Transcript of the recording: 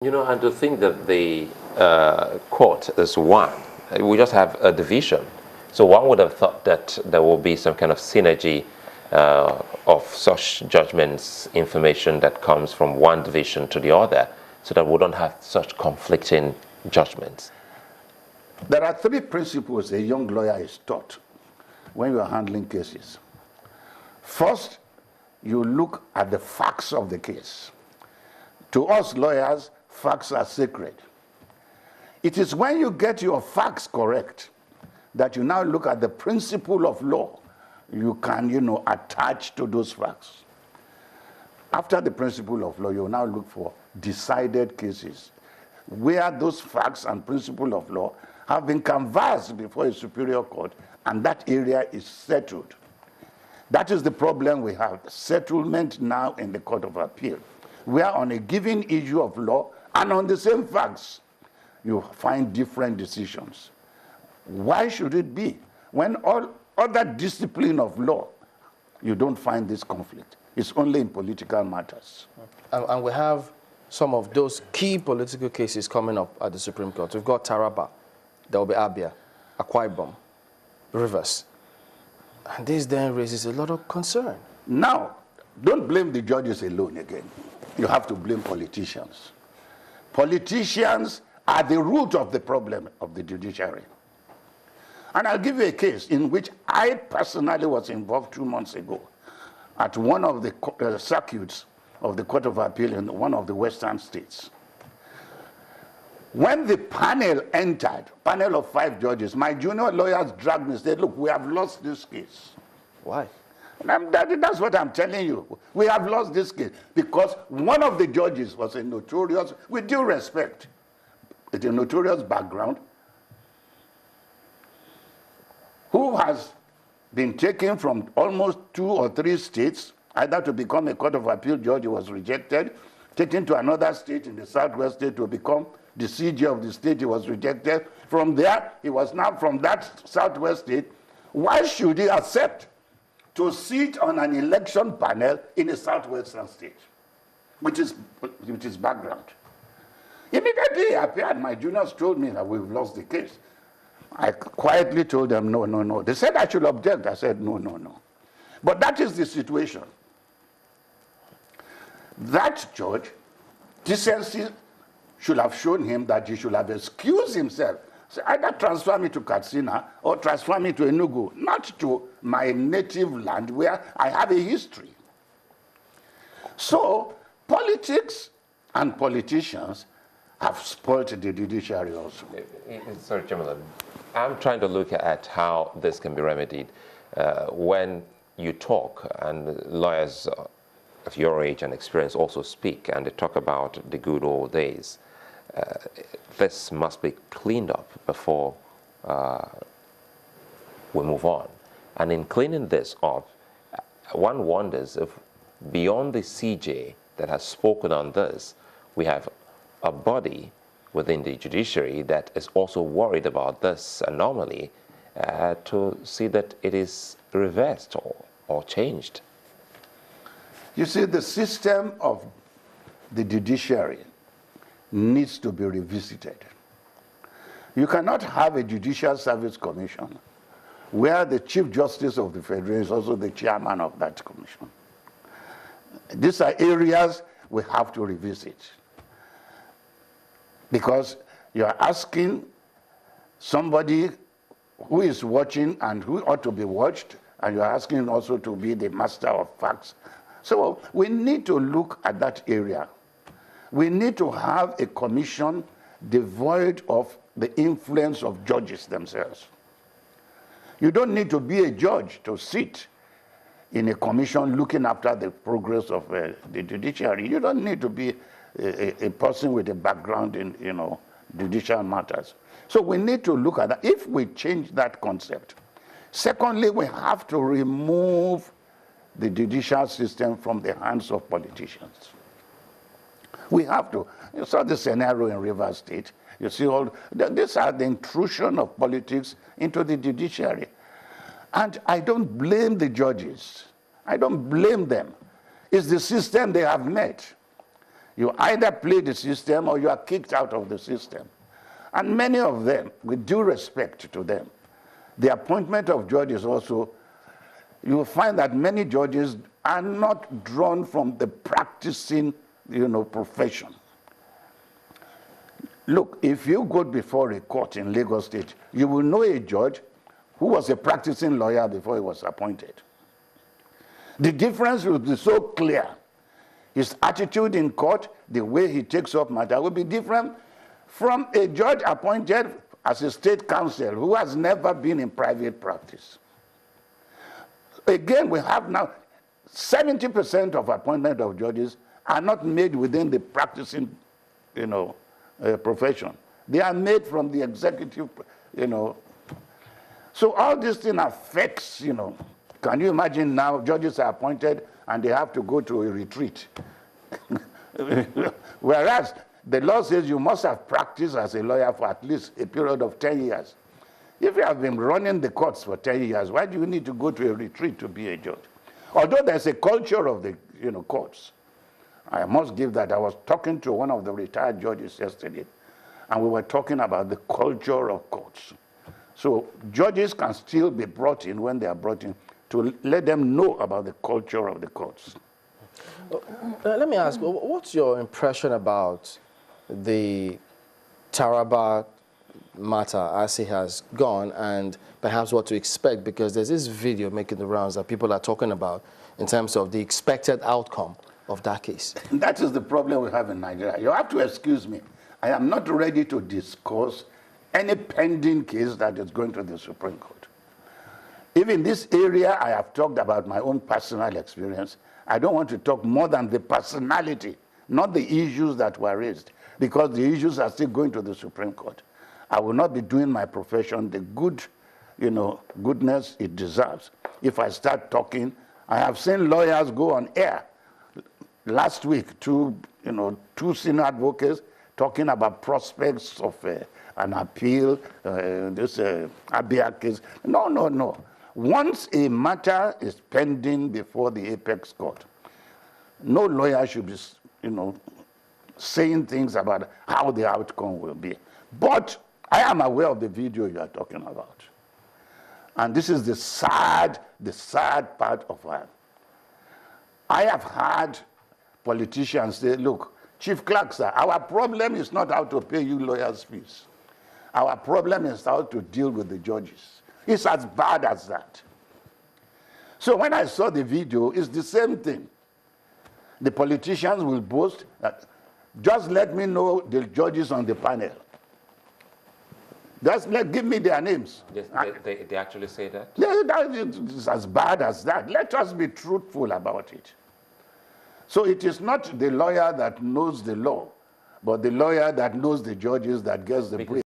You know, and to think that the court is one, we just have a division. So one would have thought that there will be some kind of synergy of such judgments, information that comes from one division to the other, so that we don't have such conflicting judgments. There are three principles a young lawyer is taught when you are handling cases. First, you look at the facts of the case. To us lawyers, facts are sacred. It is when you get your facts correct that you now look at the principle of law you can, attach to those facts. After the principle of law, you now look for decided cases where those facts and principle of law have been canvassed before a superior court and that area is settled. That is the problem we have, settlement now in the Court of Appeal, where on a given issue of law and on the same facts, you find different decisions. Why should it be? When all other discipline of law, you don't find this conflict. It's only in political matters. And we have some of those key political cases coming up at the Supreme Court. We've got Taraba, there will be Abia, Akwa Ibom, Rivers. And this then raises a lot of concern. Now, don't blame the judges alone again. You have to blame politicians. Politicians are the root of the problem of the judiciary. And I'll give you a case in which I personally was involved 2 months ago at one of the circuits of the Court of Appeal in one of the western states. When the panel entered, panel of 5 judges, my junior lawyers dragged me and said, look, we have lost this case. Why? And that's what I'm telling you. We have lost this case because one of the judges was a notorious, with due respect, with a notorious background, who has been taken from almost 2 or 3 states, either to become a Court of Appeal judge, he was rejected, taken to another state in the southwest state to become the CJ of the state, he was rejected. From there, he was now from that southwest state. Why should he accept to sit on an election panel in a southwestern state, which is background? Immediately he appeared, my juniors told me that we've lost the case. I quietly told them, no, no, no. They said I should object. I said, no, no, no. But that is the situation. That judge, decency should have shown him that he should have excused himself. So either transfer me to Katsina or transfer me to Enugu, not to my native land where I have a history. So politics and politicians have spoiled the judiciary also. Sorry, Jamila, I'm trying to look at how this can be remedied. When you talk, and lawyers of your age and experience also speak, and they talk about the good old days, this must be cleaned up before we move on. And in cleaning this up, one wonders if beyond the CJ that has spoken on this, we have a body within the judiciary that is also worried about this anomaly to see that it is reversed or changed. You see, the system of the judiciary needs to be revisited. You cannot have a Judicial Service Commission where the Chief Justice of the Federation is also the chairman of that commission. These are areas we have to revisit, because you are asking somebody who is watching and who ought to be watched, and you are asking also to be the master of facts. So we need to look at that area. We need to have a commission devoid of the influence of judges themselves. You don't need to be a judge to sit in a commission looking after the progress of the judiciary. You don't need to be a person with a background in judicial matters. So we need to look at that. If we change that concept, secondly, we have to remove the judicial system from the hands of politicians. We have to. You saw the scenario in Rivers State. You see these are the intrusion of politics into the judiciary. And I don't blame the judges. I don't blame them. It's the system they have met. You either play the system or you are kicked out of the system. And many of them, with due respect to them, the appointment of judges also, you will find that many judges are not drawn from the practicing, profession. Look, if you go before a court in Lagos State, you will know a judge who was a practicing lawyer before he was appointed. The difference will be so clear. His attitude in court, the way he takes up matter, will be different from a judge appointed as a state counsel who has never been in private practice. Again, we have now 70% of appointment of judges are not made within the practicing, profession. They are made from the executive, So all this thing affects, Can you imagine now judges are appointed and they have to go to a retreat? Whereas the law says you must have practiced as a lawyer for at least a period of 10 years. If you have been running the courts for 10 years, why do you need to go to a retreat to be a judge? Although there's a culture of the courts. I must give that. I was talking to one of the retired judges yesterday, and we were talking about the culture of courts. So judges can still be brought in when they are brought in to let them know about the culture of the courts. Let me ask, what's your impression about the Taraba matter as it has gone, and perhaps what to expect? Because there's this video making the rounds that people are talking about in terms of the expected outcome of that case. That is the problem we have in Nigeria. You have to excuse me. I am not ready to discuss any pending case that is going to the Supreme Court. Even this area, I have talked about my own personal experience. I don't want to talk more than the personality, not the issues that were raised, because the issues are still going to the Supreme Court. I will not be doing my profession the goodness it deserves if I start talking. I have seen lawyers go on air last week, two senior advocates talking about prospects of an appeal, this Abia case. No. Once a matter is pending before the apex court, no lawyer should be, saying things about how the outcome will be. But I am aware of the video you are talking about. And this is the sad part of it. I have heard politicians say, look, Chief Clarke, sir, our problem is not how to pay you lawyers' fees. Our problem is how to deal with the judges. It's as bad as that. So when I saw the video, it's the same thing. The politicians will boast that, just let me know the judges on the panel. Give me their names. Yes, they actually say that? Yeah, it's as bad as that. Let us be truthful about it. So it is not the lawyer that knows the law, but the lawyer that knows the judges that gets the brief.